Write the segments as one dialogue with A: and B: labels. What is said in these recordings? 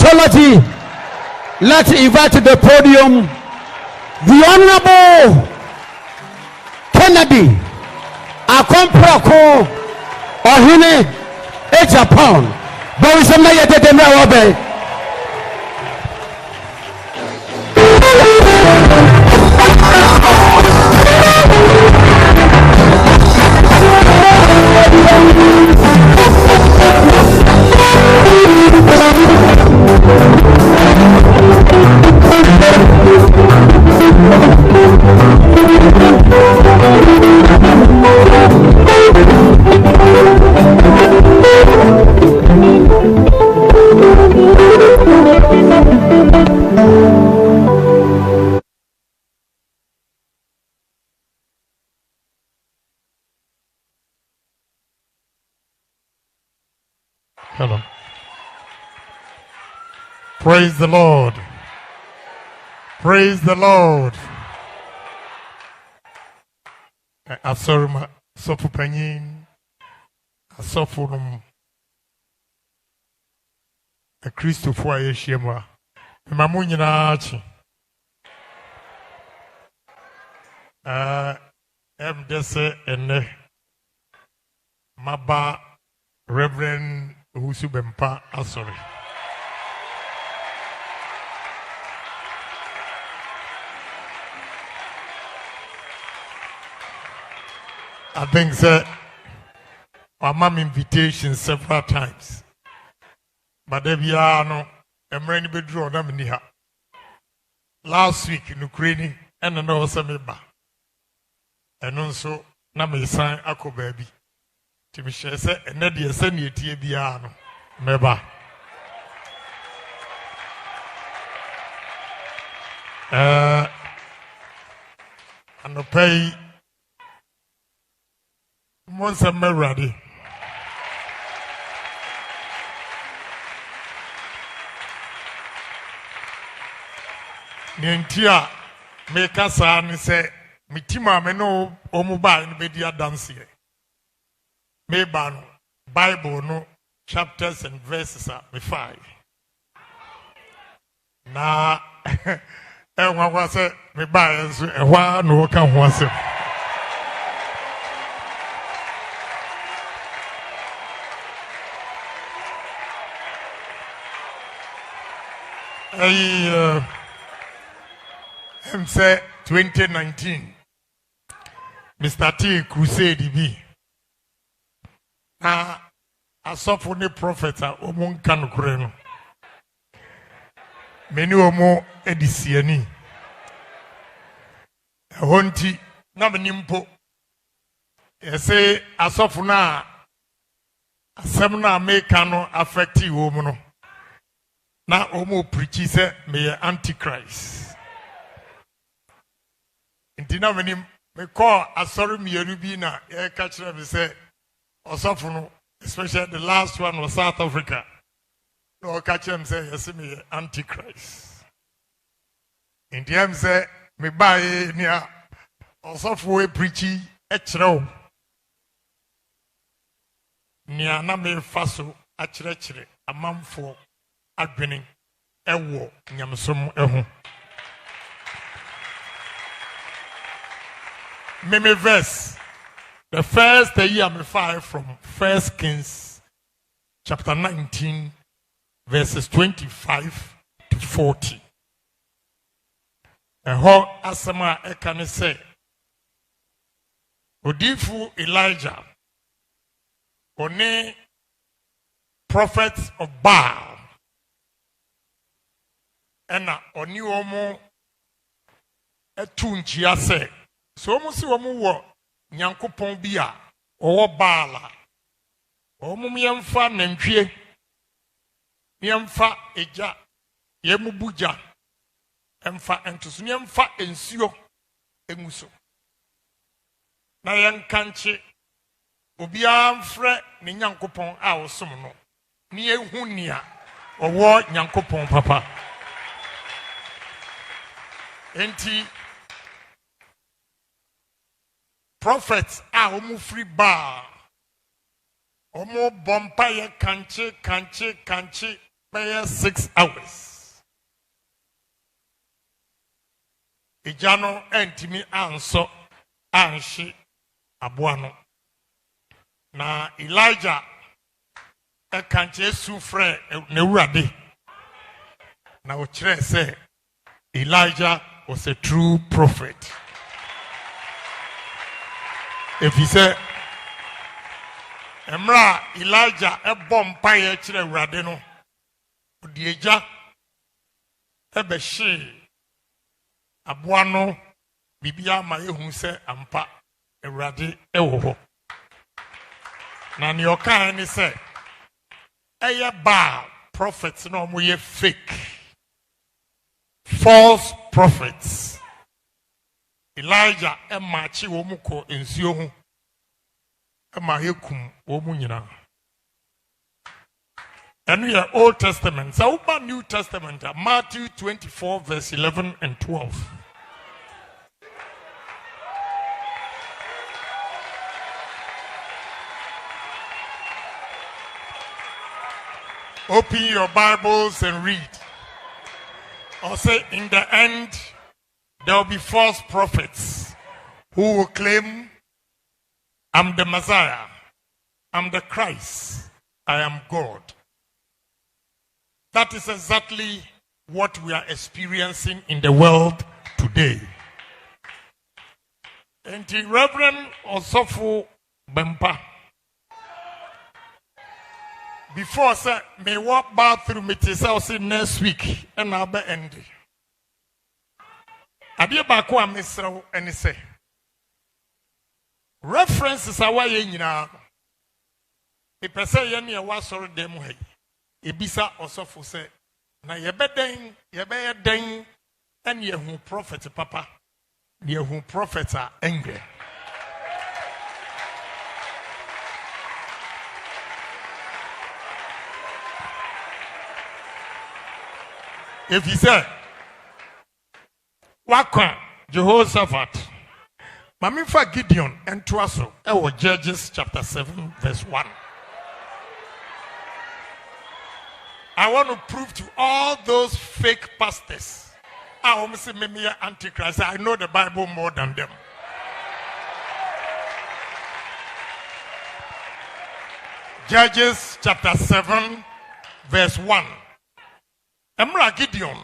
A: Theology, let's invite to the podium the Honorable Kennedy Akomprako Ohene Agyapong. But we say na yete dem obe.
B: Hello. Praise the Lord. Praise the Lord. Asorma sofu panyin asofurum a Christopher ayeshema mamu nyina achi dese ene maba Reverend Owusu Bempah asori. I think that our mom invitation several times, but there we are no. I'm ready to draw them in here. Last week in Ukraine, and another semester, and also na me sign ako baby. To be sure, say and that the send you to be ano meba. And the pay. Once I'm ready. Nintia make us and say, Mitima me no omuba in media dance here. Maybe Bible no chapters and verses are me 5. Na everyone was say me buy and one no can once. Say 2019 Mr. T crusade be asofo ne prophet a omo nka no kure no meni omo edisiani honti na menimpo say asofo na asem na make no affect omo no na omo preach say me antichrist. Intina menim me call asori mienu bi na e ka kire me say osofo no, especially the last one was South Africa. No ka kire me say yes me antichrist. Intina me say me buy nia osofo we preachi e kire o. Nia na me faso a kire amamfo adwene ewo nyamsom ehu. Meme verse. The first year me 5 from 1 Kings chapter 19 verses 25 to 40. And how asama ekane say Odifu Elijah one prophets of Baal and oni omo etunchia say so omo si omo wo nyankopon bi a owo Baala omo yemfa nantwie yemfa eja yemubuja emfa entuso yemfa ensuo enguso na yankanche obi amfre ne nyankopon a osom no ne ehu nia owo nyankopon papa enti prophets a omu free bar omu bompa ye kanche by 6 hours. Ijano entimi anso anshi abuano. Na Elijah kanche sufre newurade. Na ochire say Elijah was a true prophet. If he said Emra Elijah Bempah chire urade no odieja ebeshi aboano bibia ma yehu se ampa urade ewo ho na ne oka ni se eye ba prophets no mo ye fake false prophets. Elijah emachi wo mu ko ensuo hu ema hekum wo mu nyina. And we are Old Testament. So New Testament, Matthew 24 verse 11 and 12. Open your Bibles and read. Or say, in the end, there will be false prophets who will claim, I'm the Messiah, I'm the Christ, I am God. That is exactly what we are experiencing in the world today. And the Reverend Obofour Bempah, before say may walk bathroom it is also next week and I'll be ending. Adia bako a mesra eni say references awa ye nyina e pese ye ne wa soro dem ha ebisa Obofour say na ye beden ye be ye den en ye hu prophet papa ye hu prophet a engre. If he said, Wakwa, Jehoshaphat, Mamifa Gideon and Tuaso, our Judges chapter 7, verse 1. I want to prove to all those fake pastors, I almost say maybe Antichrist, I know the Bible more than them. Judges chapter 7, verse 1. Emra Gideon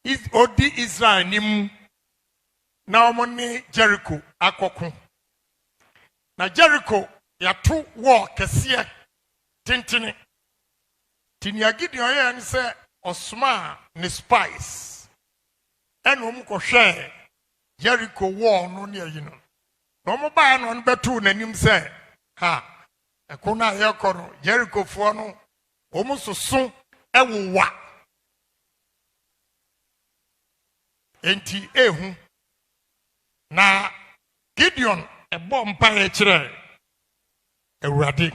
B: is odi Israel nim na omoni Jericho akoko. Na Jericho ya tu war kese tintini. Tinia Gideon ya ni se osma ni spies. Enu mu ko hwe Jericho war no ne ayi no. No mo ba no betu nanim se ha ekona ye kono Jericho fo no omu soso ewuwa enti ehu na Gideon ebo mpaye kire ewurade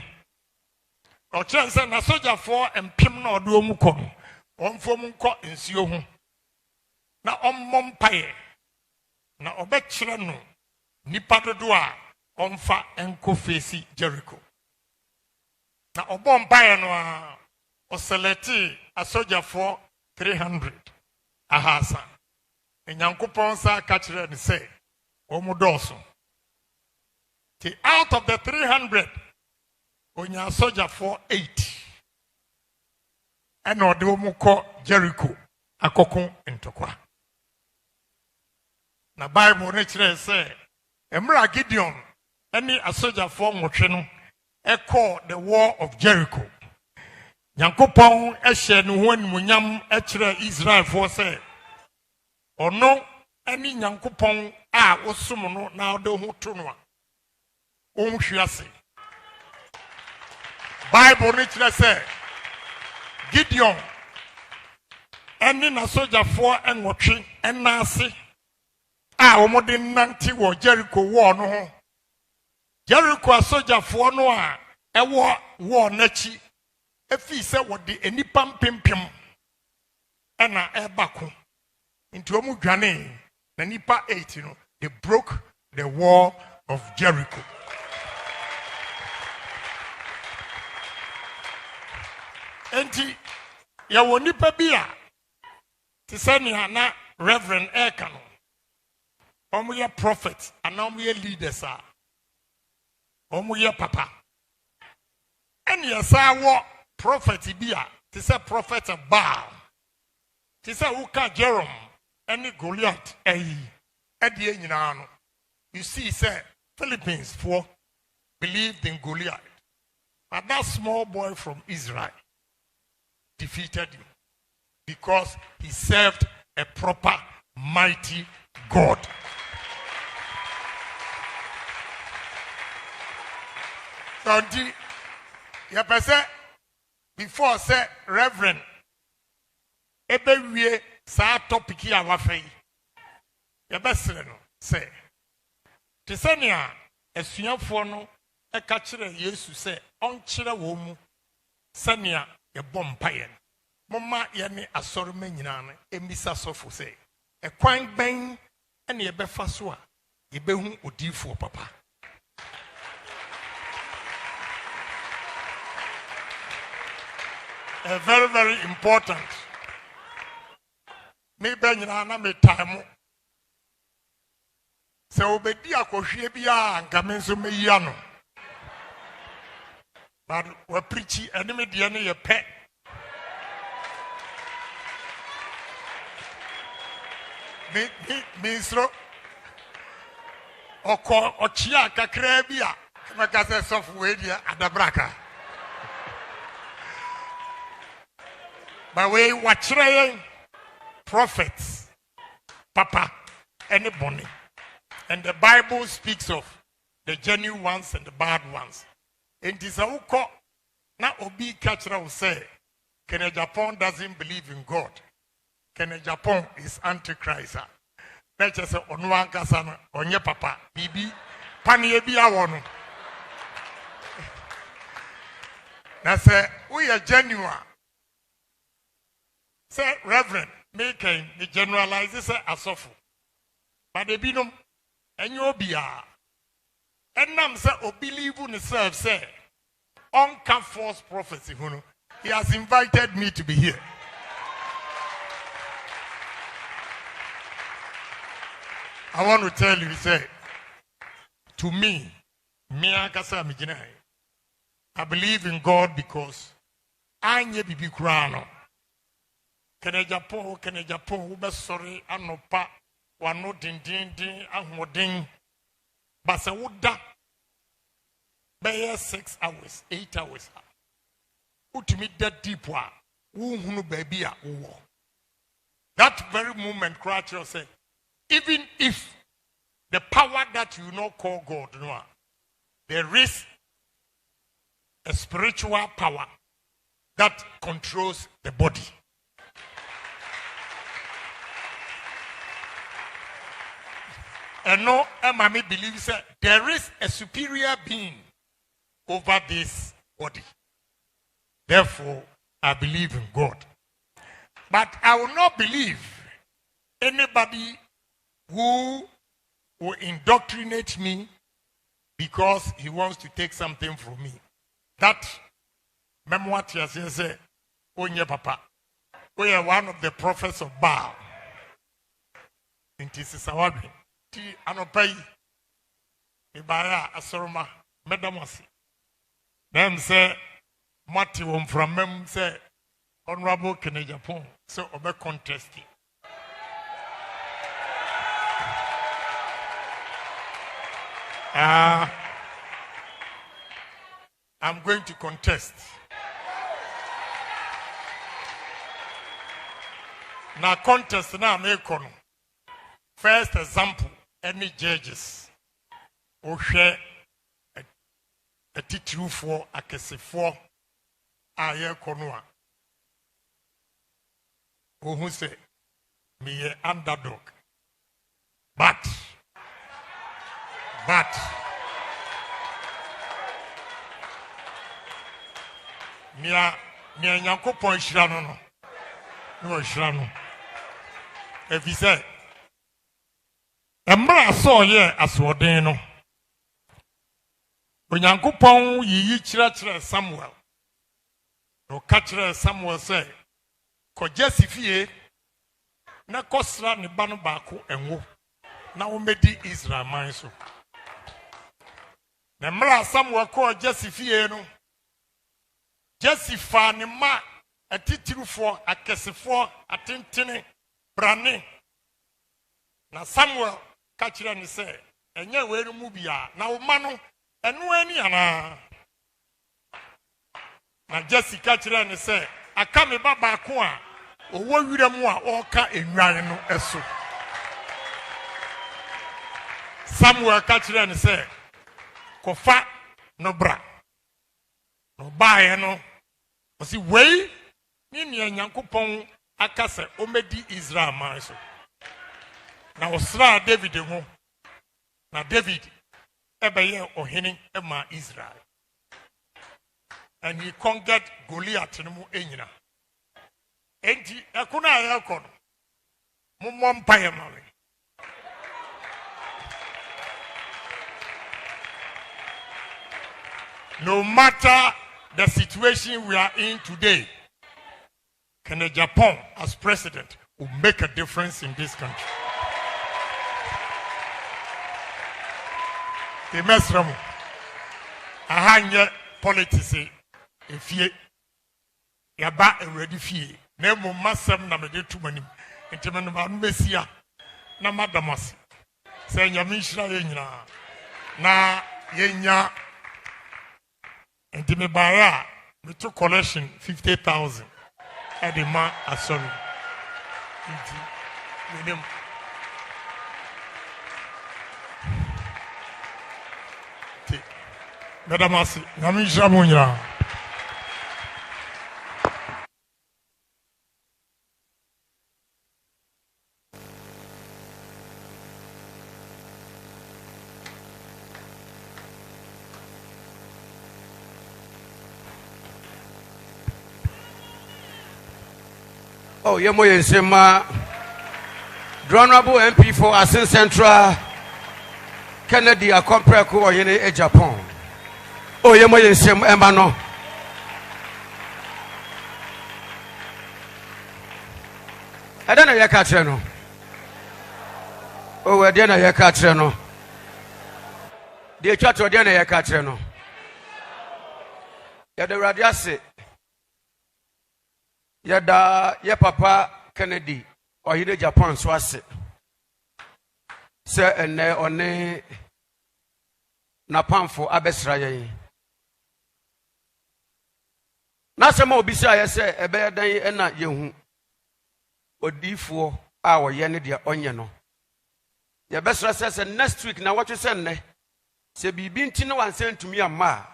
B: o kire se na soldier for empim na odo mu ko onfo mu nko ensio hu na ommo mpaye na obekire no nipa dodo a onfa enko fesi Jericho na obo mpaye no a o select a soldier for 300 ahasa enyankopon sa ka kire ni say omudoso ti out of the 300 onya soldier for 8 and ode omuko Jericho akoko ntokwa na Bible ne kire say emra Gideon any a soldier for nwotwe no echo the war of Jericho. Nyankopon ehye no ho animunyam ekire Israel for say ono ani Nyankopon a wosom no na odo ho to no a onhwiase. Bible ne kire say Gideon any na soldier for enwotwe enase a omode nante wo Jericho war no ho. Jericho soldier for no a ewo war nachi efi se wode enipa mpempem ena ebako into omu dwane na nipa 8 no they broke the wall of Jericho. Enti ya woni pa bia ti se ni ana Reverend Ekano omuye prophet ana omuye leaders a omuye papa eni yesa wo prophet bia ti se prophet Baal ti se uka Jerome eni Goliath eyi edi enyina no you see say Philippines for believed in Goliath, but that small boy from Israel defeated him because he served a proper mighty God. So you say before say Reverend Ebewie sa topic ya wafe you best say Tisania esuafo no eka kire Yesu se onkyere wo mu sania ye bompa ye momma ye ne asoroma nyina no emisa sofo se ekwan ben ene ye befa so a ye behu odifo papa very very important me ben nyina na me time se obedi akohwe bia anka menso meyi no but we preach enemy de ne ye pe me sro oko ochia kakra bia maka se software dia adabraka but we watching prophets papa anybody. And the Bible speaks of the genuine ones and the bad ones. And this auko na obi kachra will say, Agyapong doesn't believe in God. Agyapong is antichrist. Let's just say onwa kasana onye papa bibi panie bi awono. Na say we are genuine. Say Reverend making the generalize say asofu. But they be no and you be and nam say o believe in himself say on false prophecy. He has invited me to be here. I want to tell you, say to me, I believe in God because I nye bibi kurano. Agyapong ube sorry anopa wano din ahoden basa woda be 6 hours 8 hours utimi da deep wa wo hunu baby a wo that very moment Christ said even if the power that you know call God no there is a spiritual power that controls the body. And no, Mammy believes that there is a superior being over this body. Therefore, I believe in God. But I will not believe anybody who will indoctrinate me because he wants to take something from me. That memoir say, Onye Papa, we are one of the prophets of Baal. It is Sawabi. Anopai Ibaya Asoroma Medamasi. Them say Mati from them say Honorable Agyapong so obe contesting. I'm going to contest. Now contest now make on. First example, any judges who share a teacher for a case for a year conua. Who say me a underdog. But Nia Yankopon Shirano no Shirano. If he said Emra saw ye as Wadeno. When Yankopon ye chira Samuel. No catcher Samuel say, ko Jesse fie na kosra ne ba no baako enwo na wo medi Israel man so na mra Samuel ko Jesse fie no Jesse fa ne ma atitirufo akesefo atentene brane na Samuel ka kire ne se enye we no mu bia na wo ma no eno ani ana na Jesse ka kire ne se aka me baba ko a owo wire mu a oka enwan no eso Samuel ka kire ne se kofa no bra no bae no osi wei ni nia Nyankopon akase omedi Israel man so na osra David ho na David ebeye ohene ema Israel and he conquered Goliath no mu enyina enti ekuna ayako no mommo mpaye ma we no matter the situation we are in today, can Agyapong as president will make a difference in this country. The mesramu ahanye politics efie yaba already fie na mo masem na me de tumanim ntime no ma mesia na madamas se nyame nhira ye nyina na yenya ntime bara me to collection 50,000 at the man asori nti wenem te madamas nyame nhira mo nyina.
A: Oh, Yemoye Sema, Honorable MP for Asin Central, Kennedy, a compreko or in Agyapong. Oh, Yemoye Sema, Emano. I don't know your catreno. Oh, I don't know your catreno. The church or dinner your catreno. You're the radiasi. Yada ye papa Kennedy or hide Japan swase se ene one na pamfo abesra yen na se ma obisa ye se ebe dan e na yehu odifo a wo ye ne de onye no ye besra se next week na what you say ne se bibi nti no wan send to me amma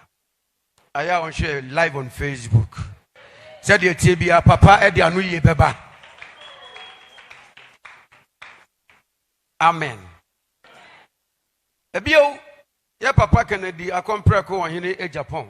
A: aya on share live on Facebook. Said your tibia papa edi anu ye beba. Amen. Ebio ye papa Kennedy akompreko on hine Agyapong.